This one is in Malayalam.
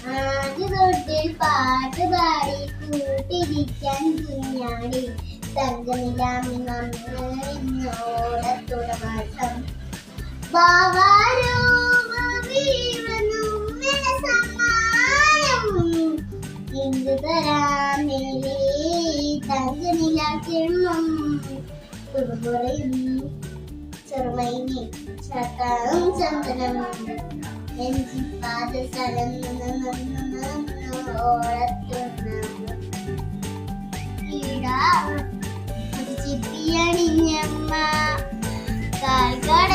ആദ്യതൊട്ടിൽ പാട്ട് പാടി കൂട്ടിരിക്കാൻ കുഞ്ഞാടി തങ്കനിലാമി നമ്മോടത്തുടമാസം ഇന്ത് തരാമേലേ തങ്കനിലാക്കിണം തുറമുറയും ചെറുമൈനി ചാത്താം ചന്ദനം എഞ്ചിപ്പാത സ്ഥലം ചിപ്പിയണിഞ്ഞമ്മ കാൽക്കട